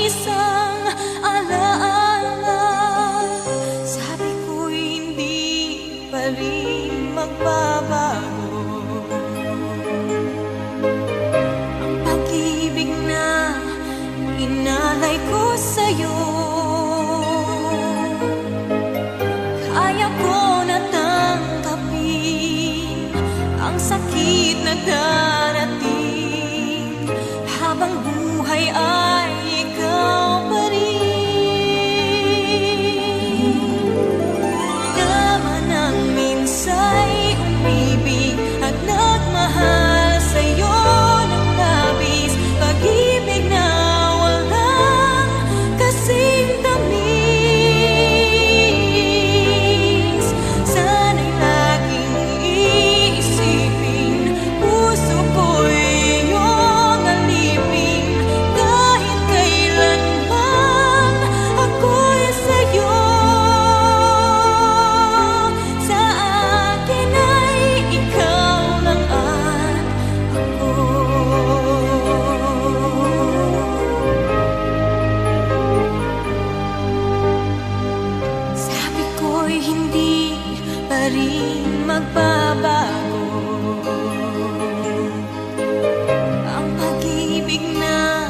isang alaala. Sabi ko hindi pa rin magbabago ang pag-ibig na inalay ko sa'yo. Kaya ko na tanggapin ang sakit na darating habang buhay ay ikaw pa rin. Naman ang minsa'y umibig at nagmahal sa'yo ng labis, pag-ibig na walang kasing tamis. Sana'y laging iisipin, puso ko'y iyong alipin, kahit kailanman ako'y sa'yo. Sa akin ay ikaw lang at ako. Sabi ko'y hindi pa rin magbabago ang pag-ibig na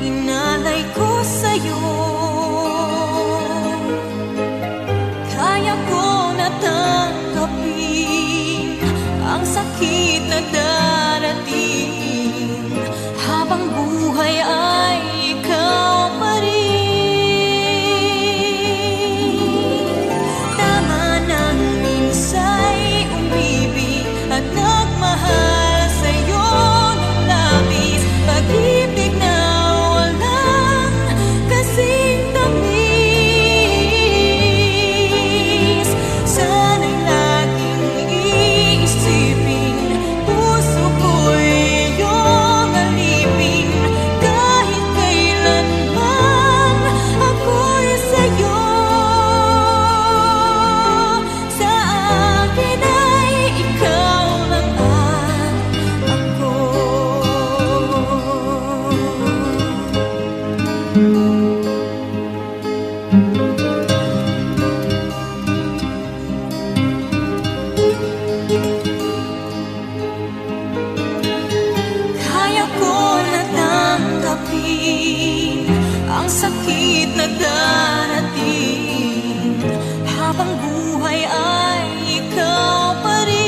inalay ko sa'yo. Kaya ko na tanggapin ang sakit na darating habang buhay ay ikaw pa rin. Tama nang minsa'y umibig at nagmahal sa'yo ng labis, pag-ibig na walang kasing tamis. Sana'y laging iisipin, puso ko'y iyong alipin, kahit kailanman ako'y sa'yo. Sa akin ay ikaw lang at ako. Kaya ko na tanggapin ang sakit na darating habang buhay ay ikaw pa rin.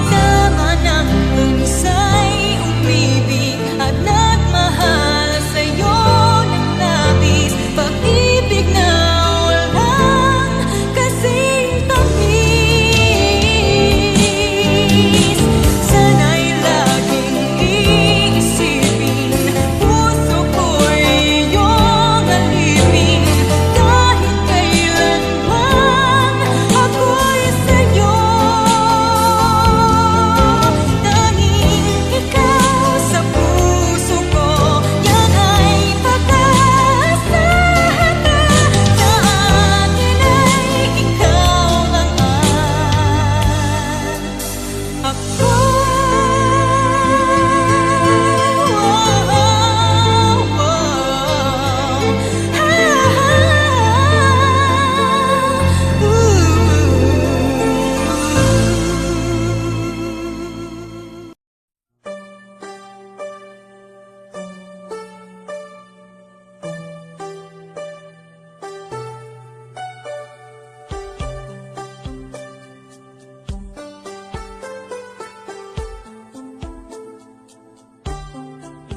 Tama nang minsa'y umibig at nagmahal sa'yo ng labis, pag-ibig na walang kasing tamis. Sana'y laging iisipin, puso ko'y iyong alipin, kahit kailanman ako'y sa'yo. Tanging ikaw sa puso ko, yan ay pag-aasahan na. Sa akin ay ikaw lang at ako.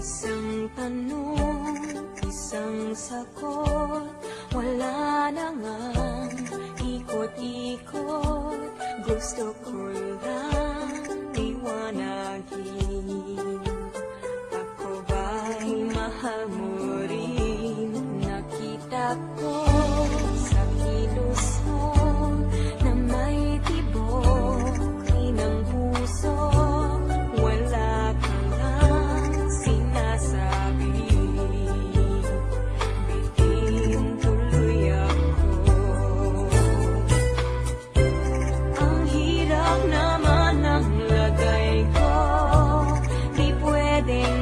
Isang tanong, isang sagot, wala na ngang ikot-ikot. Gusto ko lang liwanagin, ako ba'y mahal mo rin? Nakita ko sa kilos mo na may tibok ng puso, wala ka lang sinasabi. Bitin tuloy ako. Ang hirap naman ng lagay ko, di pwedeng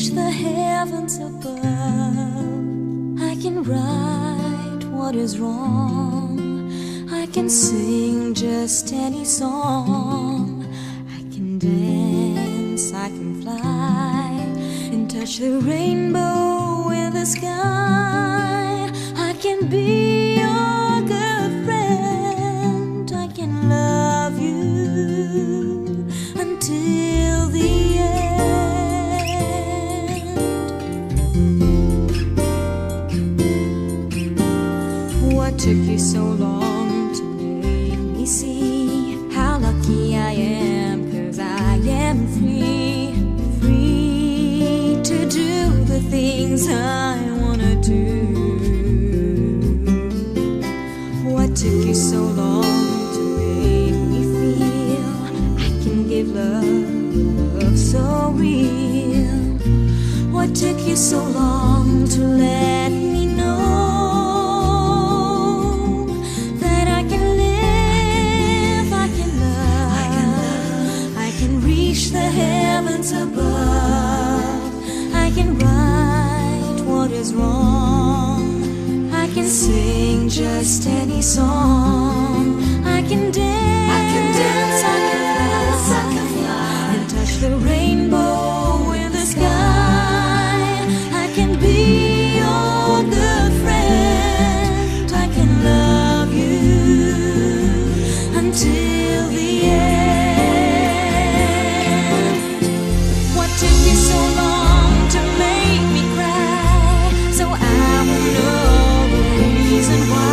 reach the heavens above. I can right what is wrong. I can sing just any song. I can dance, I can fly, and touch the rainbow in the sky. I can be your good friend. I can love you until the end. What took you so long to make me see how lucky I am? 'Cause I am free, free to do the things I wanna do. What took you so long to make me feel I can give love so real? What took you so long to let me know that I can live, I can love, I can reach the heavens above. I can right what is wrong. I can sing just any song. I can dance, I can fly, and touch the rainbow in the sky. I can be your good friend. I can love you until the end. What took you so long to make me cry? So I will know the reason why.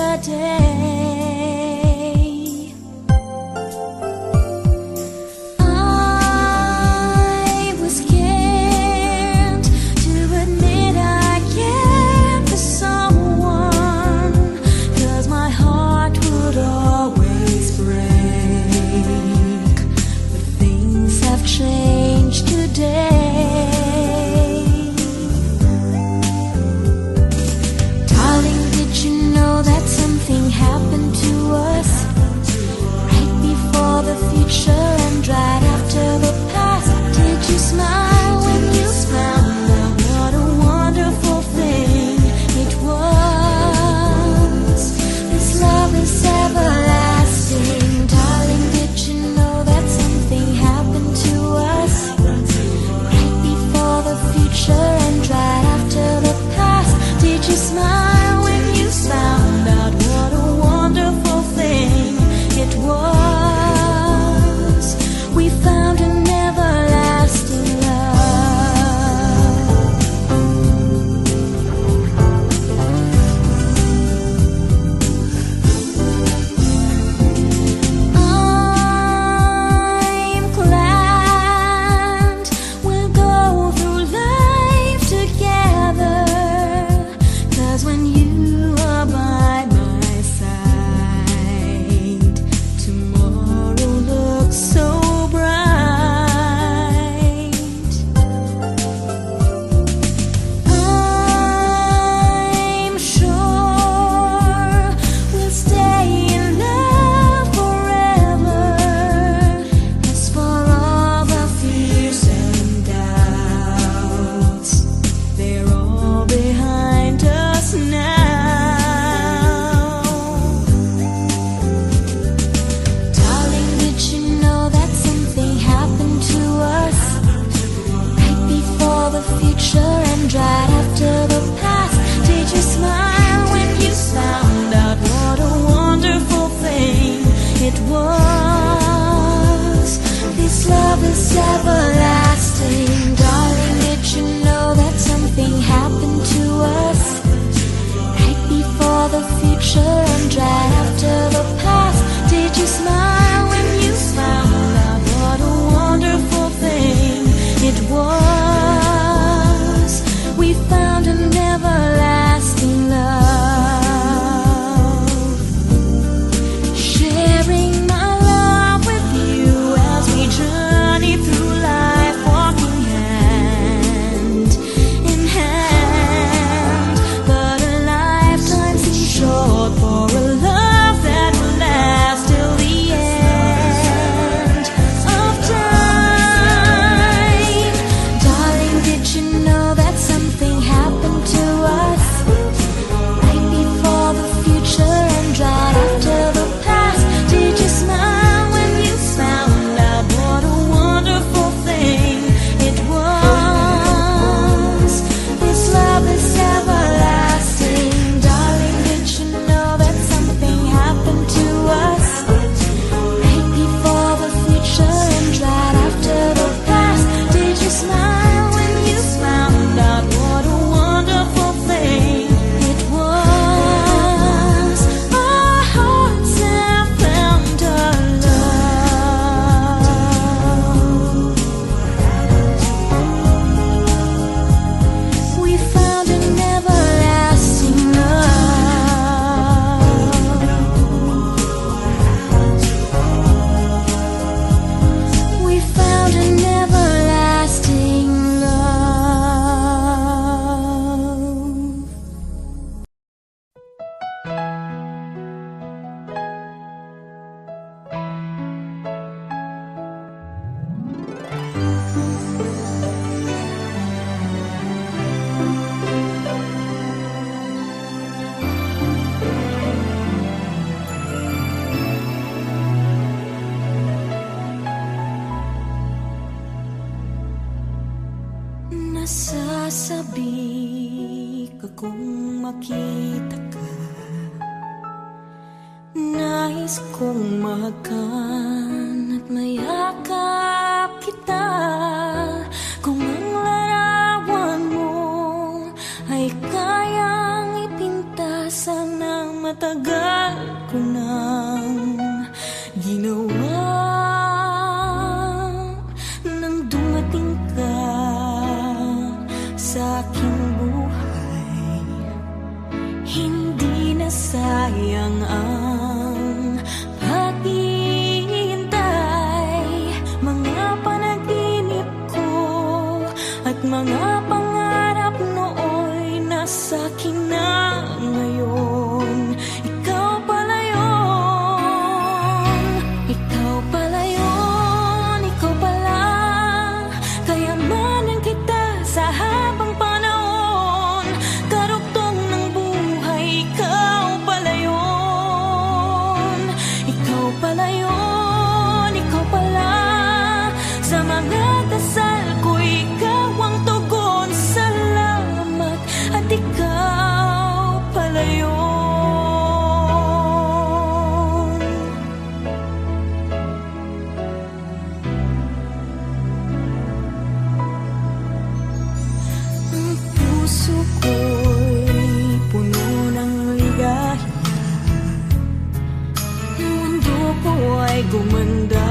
yesterday. I was scared to admit I cared for someone, 'cause my heart would always break. But things have changed today. Darling, did you know that something happened to us right before the future and right after the past? Did you smile when you found out what a wonderful thing it was? This love is everlasting. Darling, did you know that something happened to us right before the future and right after the past? Did you smile when you found out what a wonderful thing it was? We found an everlasting love. I'm glad we'll go through life together, 'cause when you are by my side, tomorrow looks so bright. I'm sure we'll stay in love forever. As for all the fears and doubts, they're all behind us now. Darling, did you know that something happened to us right before the future and right after the past? Did you smile when you found out what a wonderful thing it was? This love is everlasting. Darling, did you know that something happened to us right before the future and right after the past? Did you smile when you found out what a wonderful thing it was? We found an everlasting love, sharing my love with you as we journey through life, walking hand in hand. But a lifetime seems short for a love that will last till the end of time. Darling, did you know that something happened to us right before the future and right after the past? Did you smile when you found out what a wonderful thing it was? This love is everlasting. Darling, did you know that something happened to us right before the future and right after the past? Did you smile when you found out what a wonderful thing it was? Our hearts have found a love. We found an everlasting love. We found an everlasting love. Nasasabi ka kung makita ka, nais kong mahakan at mayakap kita. Kung ang larawan mo ay kayang ipintasan ng matagal, ginawa nang dumating ka sa aking buhay. Hindi na sayang ang paghihintay. Mga panaginip ko at mga pangarap nooy nasa akin na ngayon. Ikaw pala yun, ikaw pala yun, ikaw pala. Kayamanan kita sa habang panahon, karugtong ng buhay. Ikaw pala yun, ikaw pala yun, ikaw pala. Sa mga dasal ko, ikaw ang tugon. Salamat at ikaw pala yun. Ang puso ko'y puno ng ligaya. Ang mundo ko ay gumanda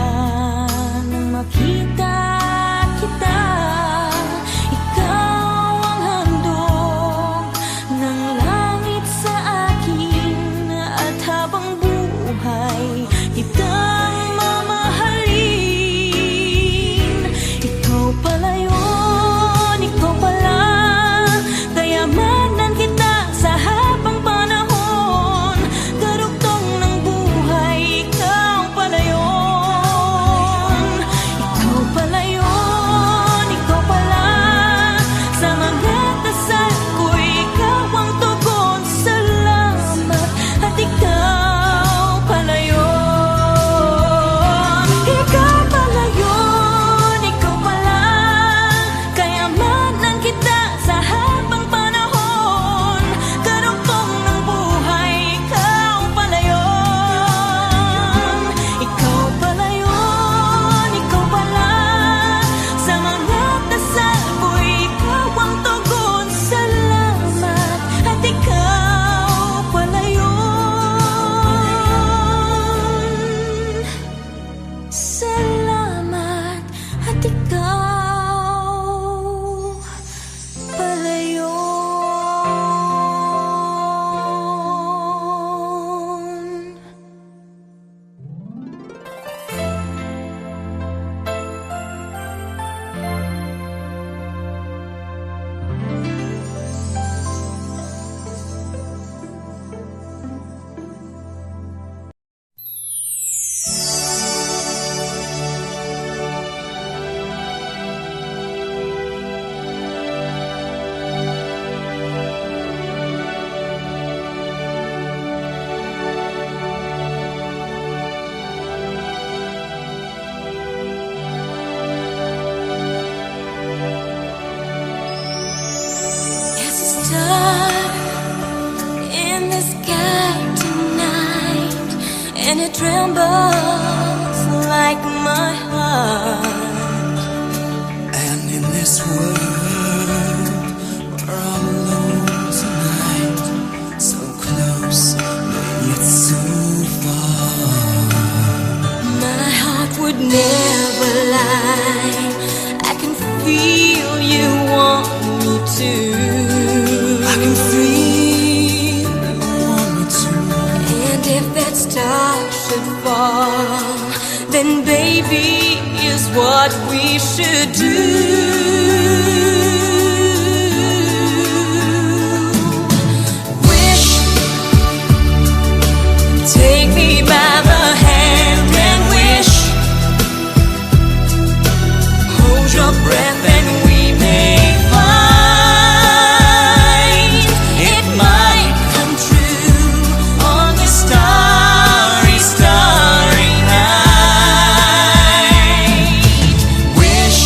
nang makita kita. Ikaw ang handog ng langit sa akin, at habang buhay kitang mamahalin. Ikaw pala yun, ikaw pala. Kayamanan kita sa habang panahon, karugtong ng buhay. Ikaw pala yun, ikaw pala yun, ikaw pala. Sa mga dasal ko, ikaw ang tugon. Salamat at ikaw pala yun. Ikaw pala yun, ikaw pala. Kayamanan kita sa habang panahon, karugtong ng buhay. Ikaw pala yun, ikaw pala yun, ikaw pala. Sa mga dasal ko, ikaw ang tugon. Salamat at ikaw pala yun. Salamat at ikaw pala yun. There's a star in the sky tonight, and it trembles like my heart. And in this world where I'm alone tonight, so close yet so far, My heart would never lie. I can feel you want me to. I can feel you want me to. And if that star should fall, then baby is what we should do. Wish, take me by the hand and wish. Hold your breath and we may find it might come true on this starry, starry night. Wish,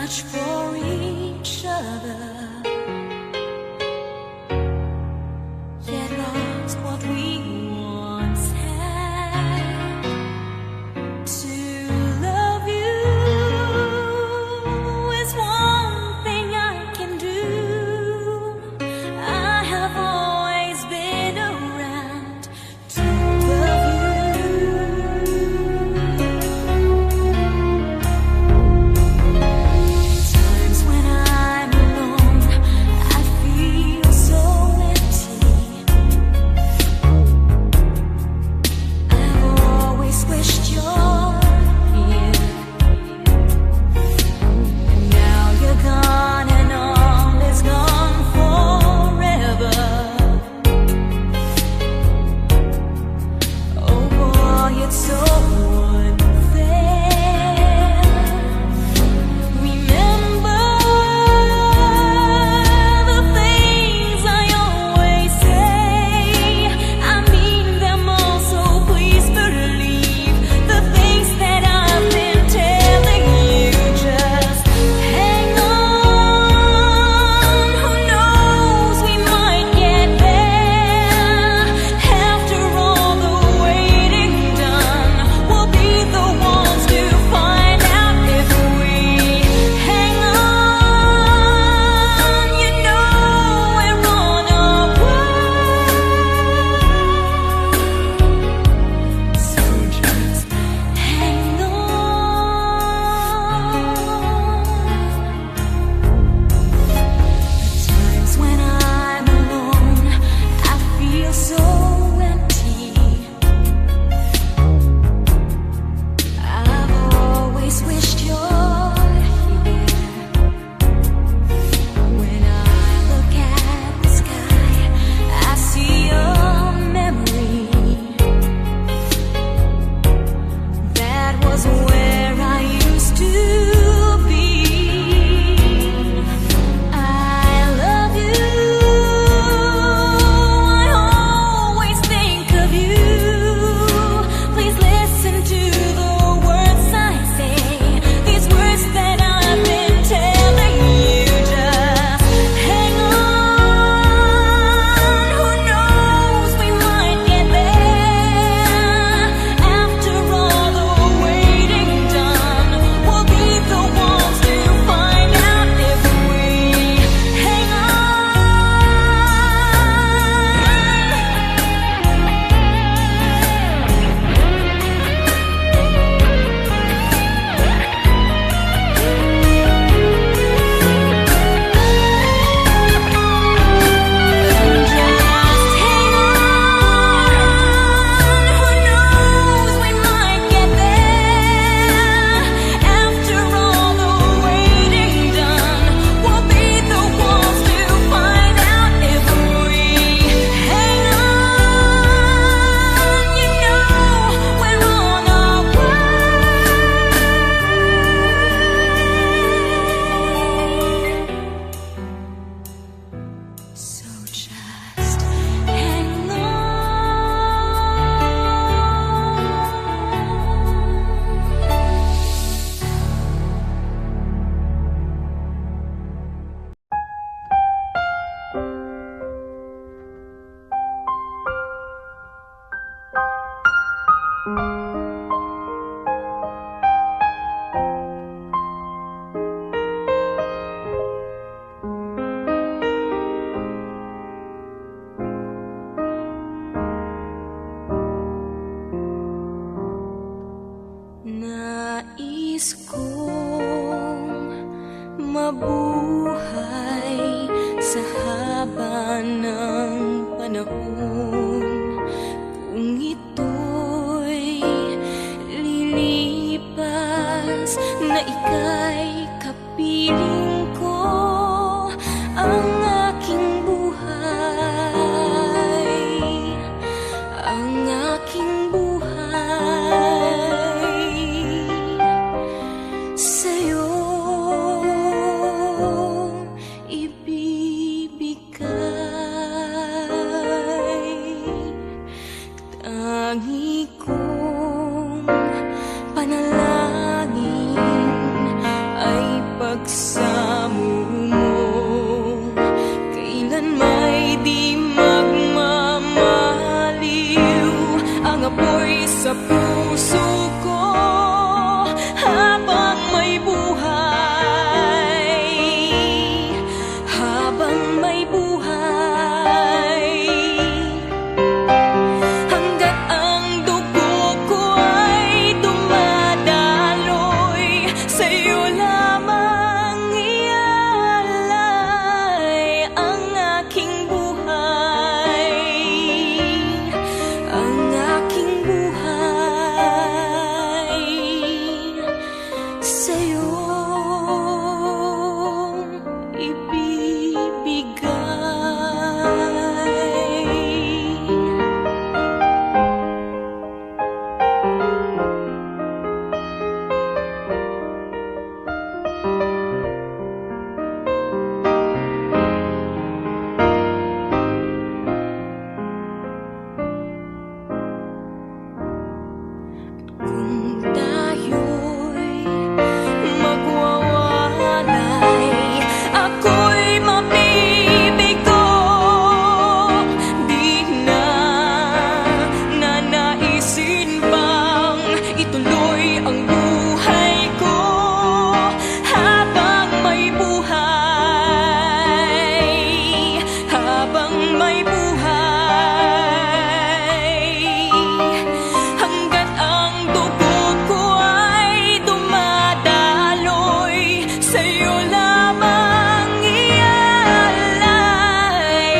much for each other, yet lost what we once had. To love you is one thing I can do. I have always been around to love you. Times when I'm alone, I feel so empty. I've always wished you're here, and now you're gone and all is gone forever. Oh boy, it's so unfair. Remember the things I always say. I mean them all, so please believe the things that I've been telling you. Just hang on. Who knows, we might get there. After all the waiting done, we'll be the ones to find out if we hang on. You know we're on our way, so just hang on. Times when I'm alone, I feel so empty. I've always wished you're here. When I look at the sky, I see a memory. That was where I used to be. I love you. I always think of you. Please listen to the words I say. These words that I've been telling you. Just hang on. Who knows, we might get there. After all the waiting done, we'll be the ones to find out if we hang on. Just hang on. Who knows, we might get there. After all the waiting done, we'll be the ones to find out if we hang on. You know we're on our way, so just hang on. Nais kong mabuhay sa haba ng panahon. Kung ito'y lilipas, na ika'y kapiling ko, ang aking buhay, ang aking buhay sa'yo ibibigay. pagsamo mo. Kailan may di magmamaliw ang apoy sa puso ko habang may buhay, habang may buhay. Hanggat ang dugo ko ay dumadaloy, sa'yo lamang ialay ang aking buhay, ang aking buhay. Sa'yo ibibigay. Kung tayo'y magwawalay, ako'y mabibigo. Di na nanaisin bang ituloy ang buhay ko habang may buhay, habang may buhay. Hanggat ang dugo ko ay dumadaloy, sa'yo lamang ialay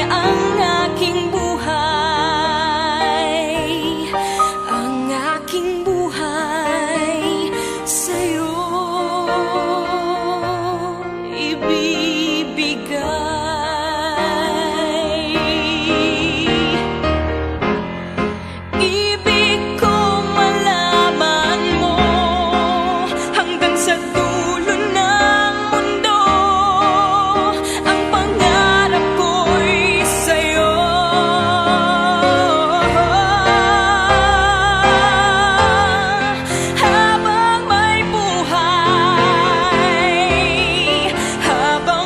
ang aking buhay, ang aking buhay. Sa'yo ibibigay. Ibig kong malaman mo hanggang sa dulo ng mundo, ang pangarap ko'y sa'yo. Habang may buhay, habang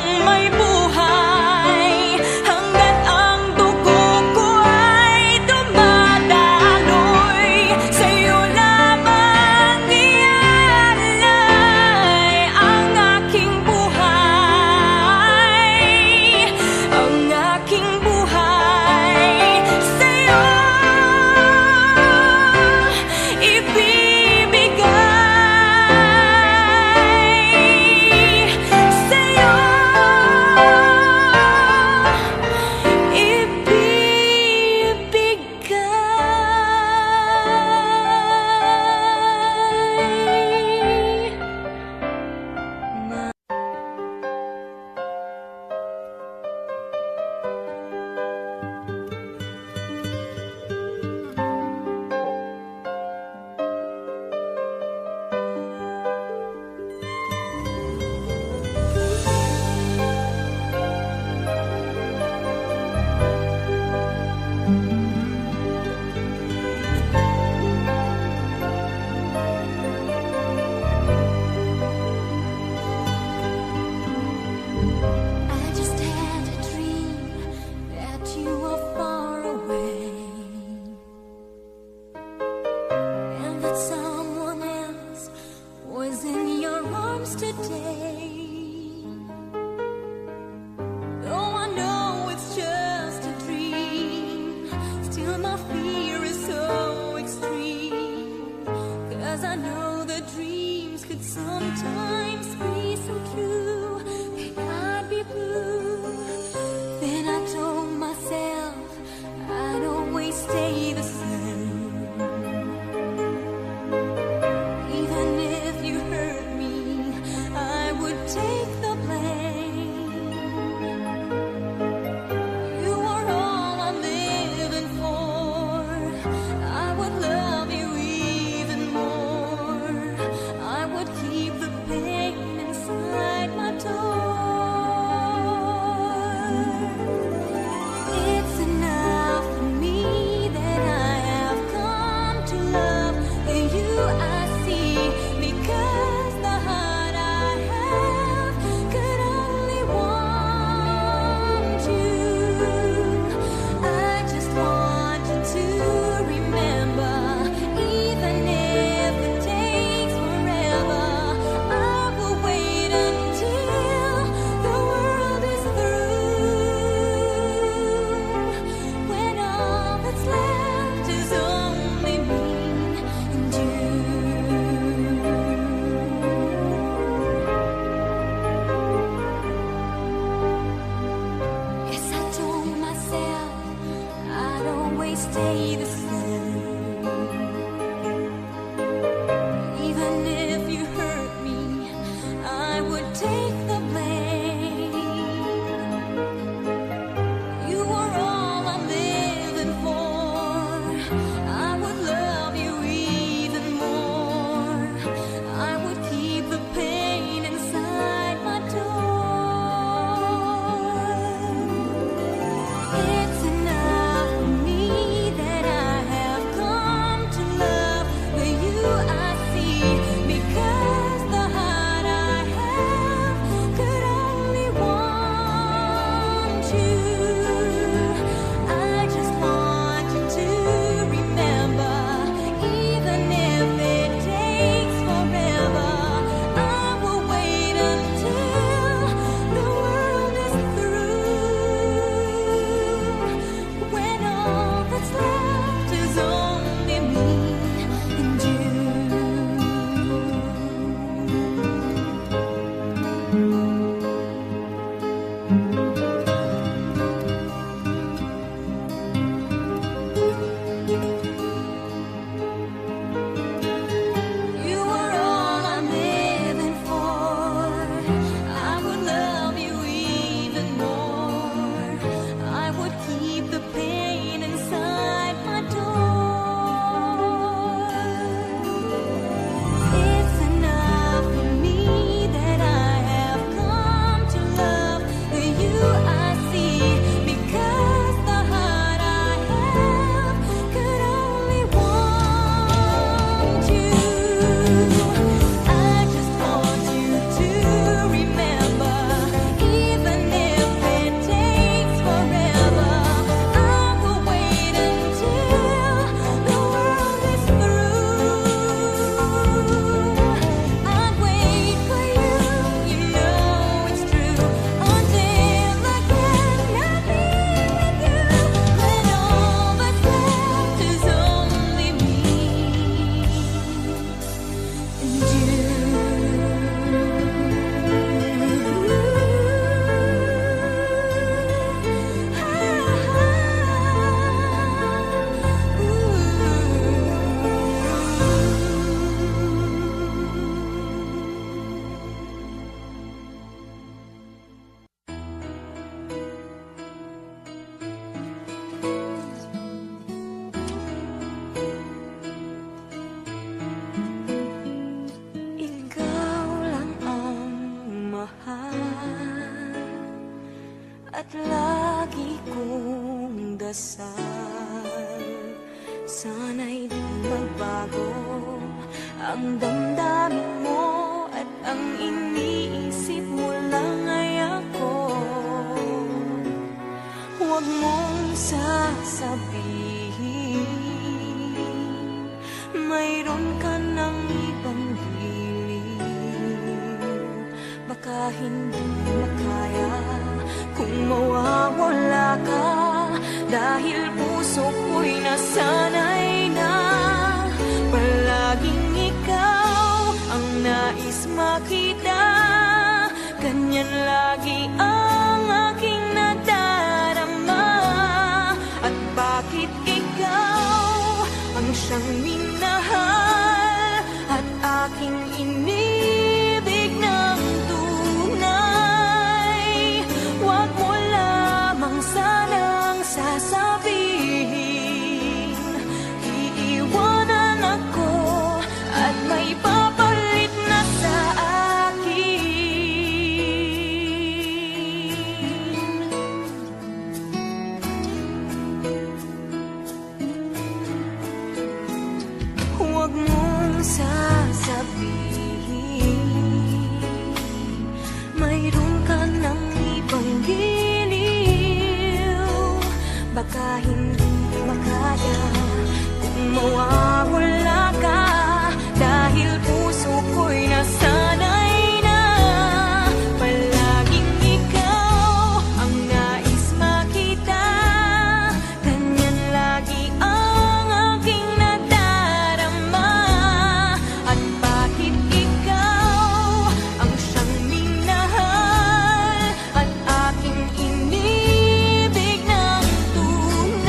stay the same. Even if you hurt me, I would take the blame. You were all I'm living for. I would love you even more. I would keep the pain inside my door. It's enough for me that I have come to love the you I see, because the heart I have could only want you. I just want you to remember, even if it takes forever, I will wait until the world is through. When all that's left is only me and you. You were all I'm living for. I would love you even more. I would keep the pain inside my door. It's enough for me that I have come to love the you I see, because the heart I have could only want you. I just want you to remember, even if it takes forever, I will wait until the world is through. I'd wait for you, you know it's true, until I cannot be with you. When all that's left is only me and ikaw lang ang mahal at lagi kong dasal. Sana'y di magbago ang damdamin mo at ang iniisip mo lang ay ako. Huwag mong sasabihin mayroon ka ng ibang hiling. Baka hindi makaya kung mawawala ka, dahil puso ko'y nasanay na palaging ikaw ang nais makita. Ganyan lagi ang aking nadarama. At bakit ikaw ang siyang minahal at aking inibig ng tunay? Huwag mo lamang sanang sasabihin iiwanan ako at may papalit na sa akin. Huwag mong sasabihin mayroon ka ng ibang giliw. Baka hindi makaya kung mawawala ka, dahil puso ko'y nasanay na palaging ikaw ang nais makita. Ganyan lagi ang aking nadarama. At bakit ikaw ang siyang minahal at aking inibig ng tunay?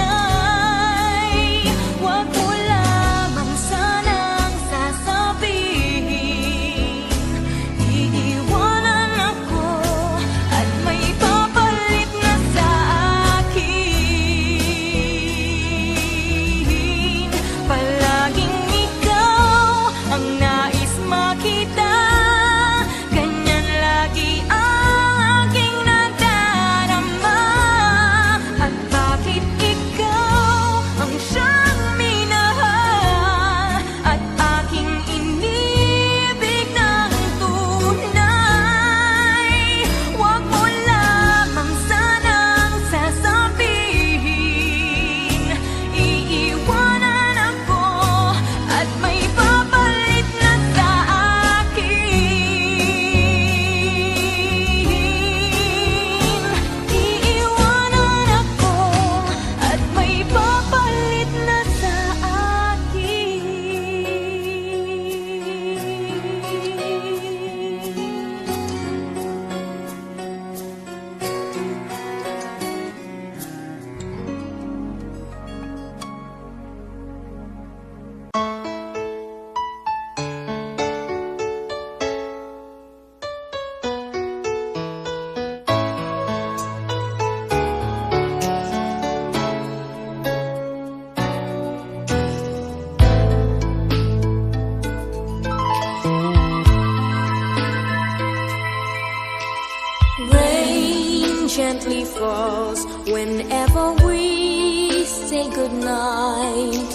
Rain gently falls whenever we say goodnight,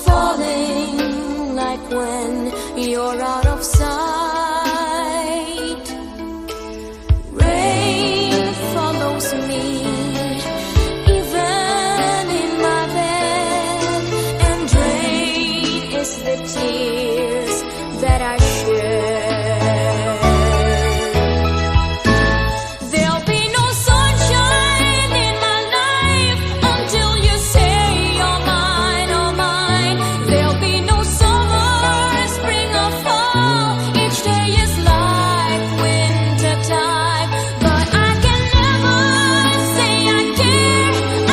falling like when you're out of sight. Rain follows me even in my bed, and rain is the tears that I shed. There'll be no sunshine in my life until you say you're mine, oh mine. There'll be no summer, spring or fall. Each day is like winter time, but I can never say I care.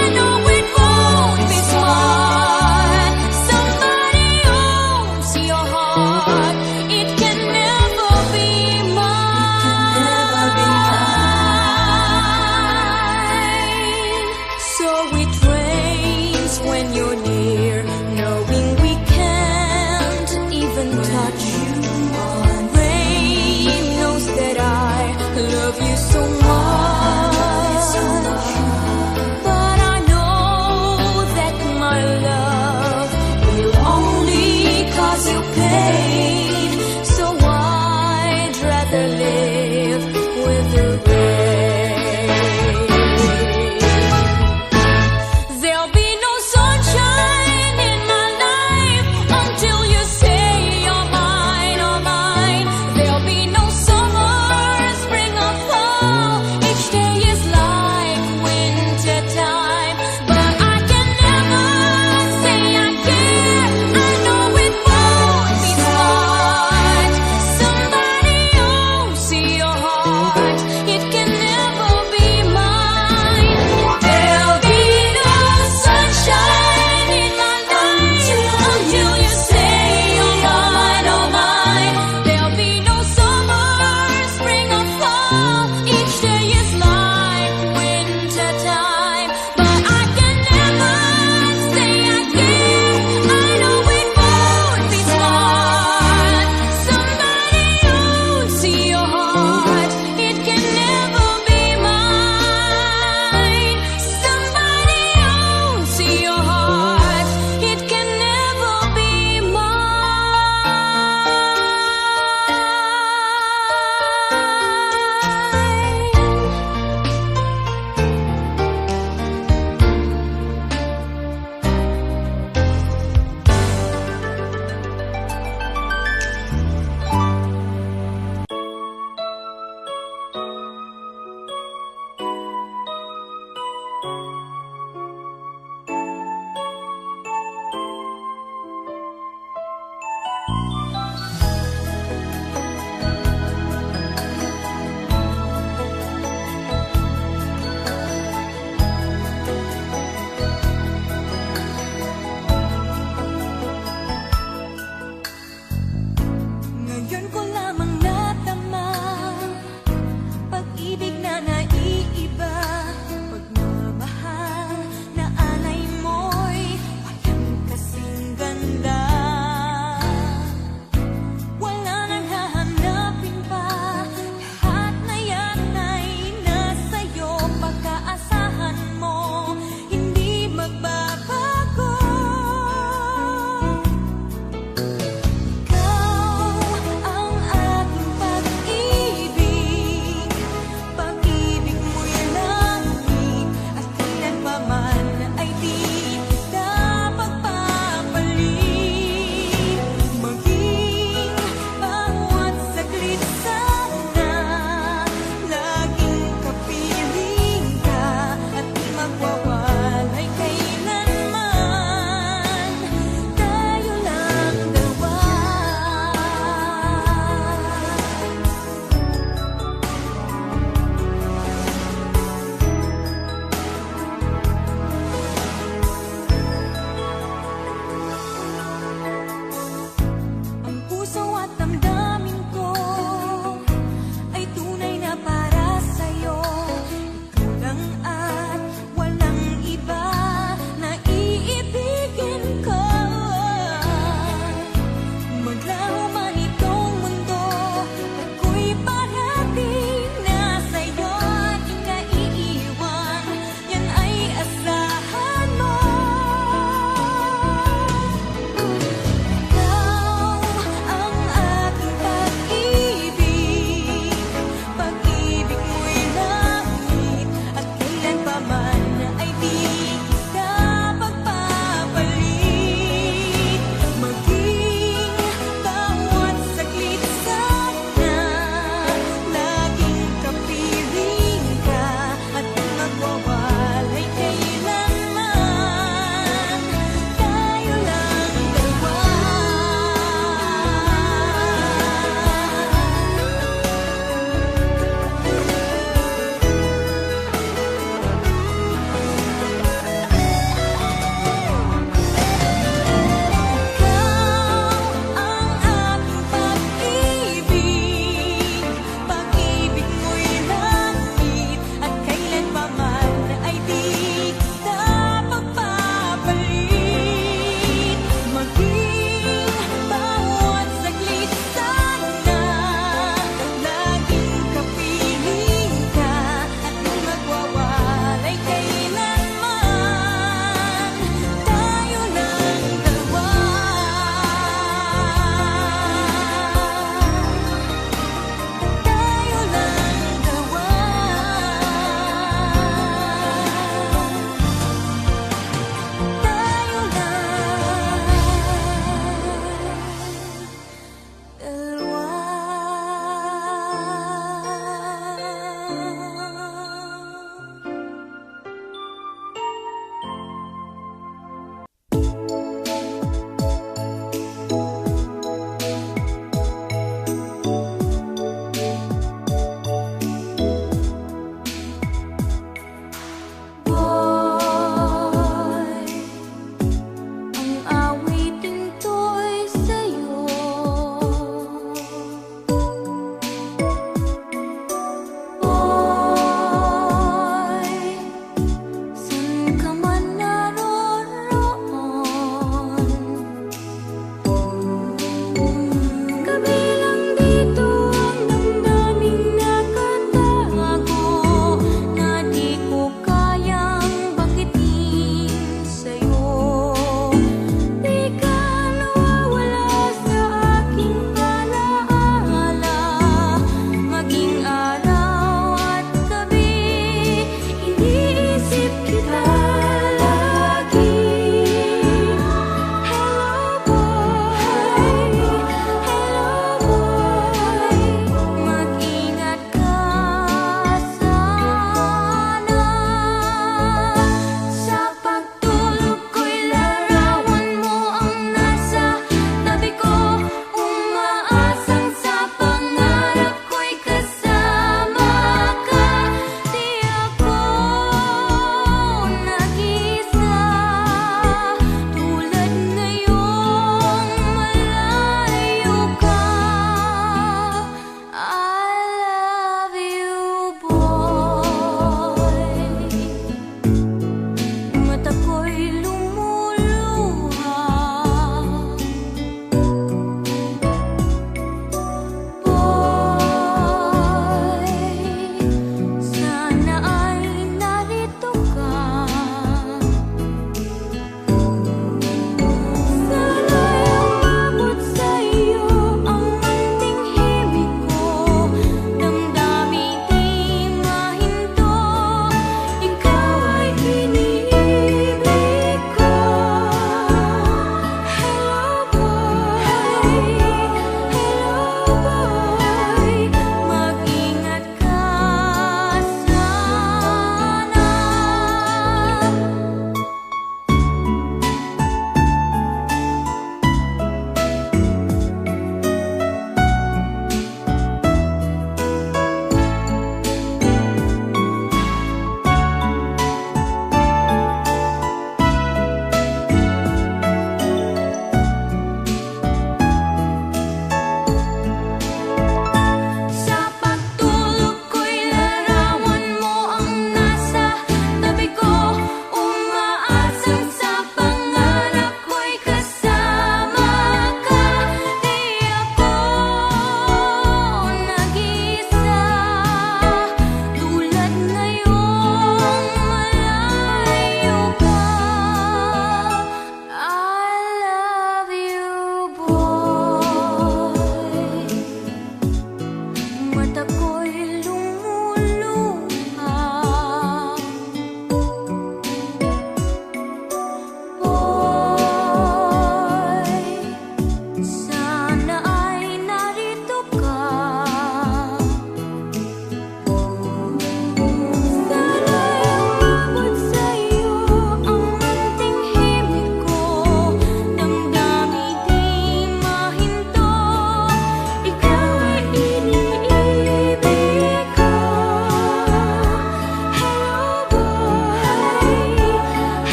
I know it won't be smart. Somebody owns your heart. It can never be mine. So it rains when you're near, knowing we can't even touch. Rain knows that I love you so much, but I know that my love will only cause you pain. So I'd rather live with the rain. There'll be no sunshine in my life until you say you're mine, oh mine. There'll be no summer, spring or fall.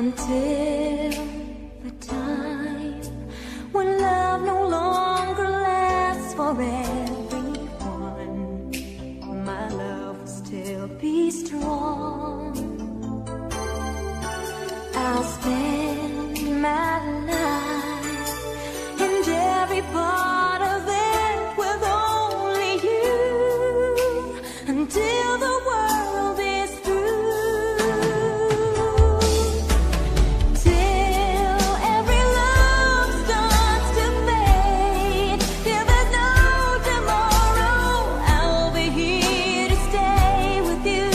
until the time when love no longer lasts for everyone. My love will still be strong. I'll spend my life and every part of it with only you until the world is through. Till every love starts to fade, till there's no tomorrow, I'll be here to stay with you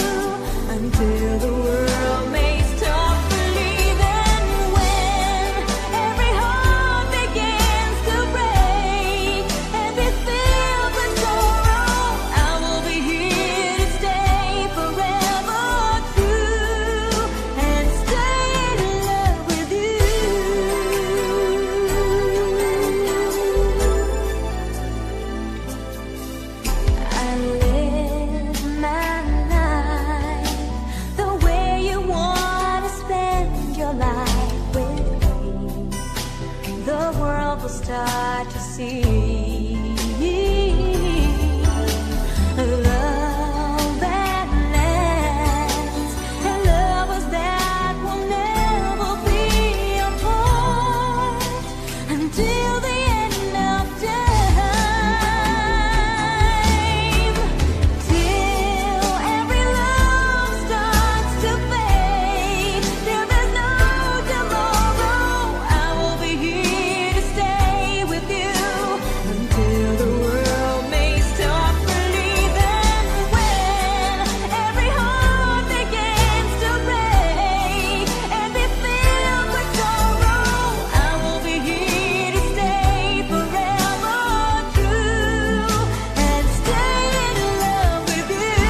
until the world may stop believing. When every heart begins to break and be filled with sorrow, I will be here to stay forever true and stay in love with you. I live my life the way you want to spend your life with me. The world will start to see love that lasts and lovers that will never be apart until the end of time. Till every love starts to fade, till there's no tomorrow, I will be here to stay with you until the world may stop believing. When every heart begins to break and be filled with sorrow, I will be here to stay forever true and stay in love with you.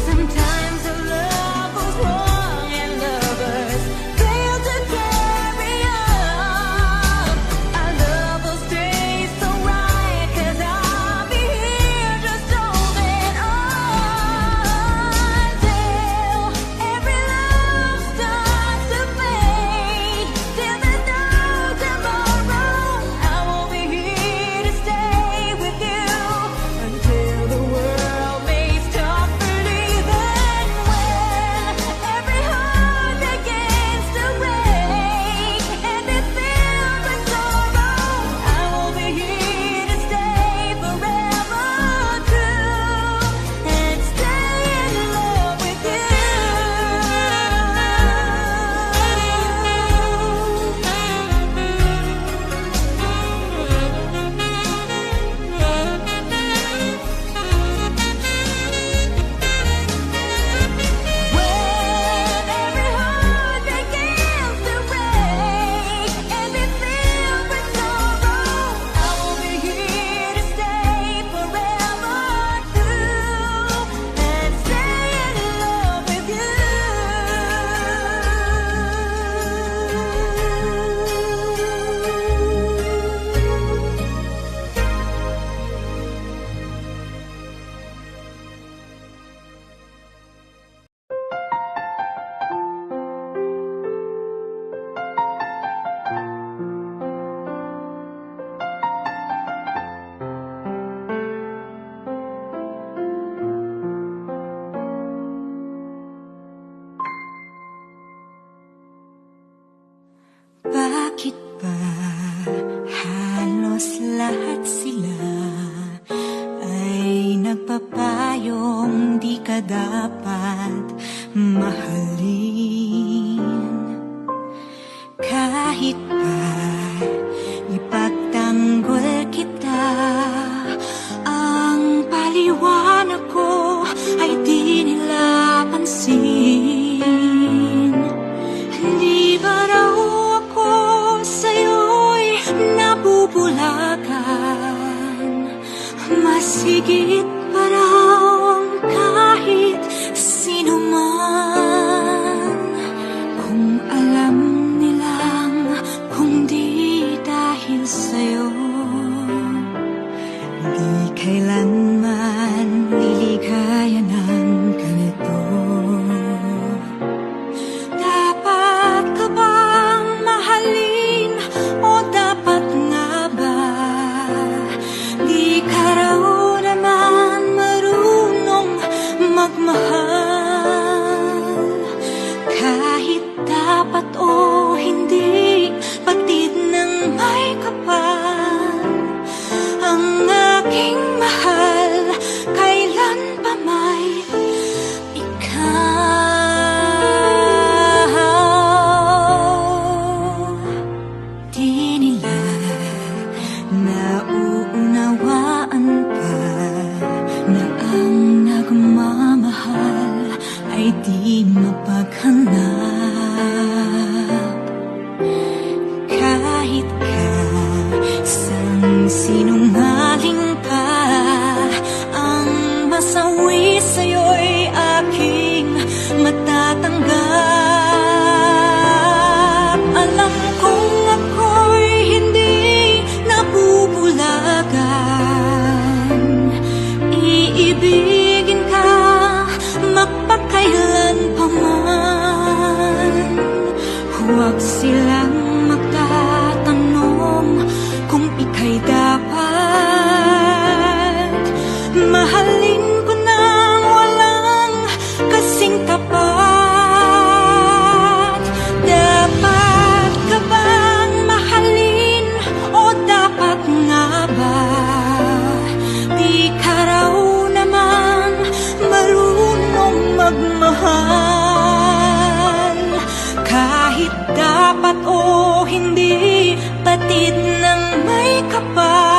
Sometimes the love goes wrong and lovers fail to carry on. Our love will stay so right, 'cause I'll be here just holding on. Till every love starts to fade, till there's no tomorrow, I will be here to stay with you until the world may stop believing. When every heart begins to break and be filled with sorrow, I will be here to stay forever true and stay in love with you. When every heart begins to break and be filled with sorrow, I will be here to stay forever true and stay in love with you. Bakit ba halos lahat sila ay nagpapayong di ka dapat mahalin? Kahit pa ipagtanggol kita, ang paliwanag ko ay di nila pansin. Hindi ba raw ako sa'yo'y nabubulagan? Mas higit pa raw ang kahit sino man. Kung alam nilang kung di dahil sa'yo, di kailanman liligaya ng ganito. kahit isang sinungaling pa, ang masawi sa'yo'y aking matatanggap. Alam kong ako'y hindi nabubulagan, iibigin ka magpakailan pa man. Huwag silang magtatanong kung ika'y dapat mahalin ko nang walang kasing tapat. Dapat ka bang mahalin o dapat nga ba di ka raw naman marunong magmahal? Kahit dapat o hindi, batid ng may kapal.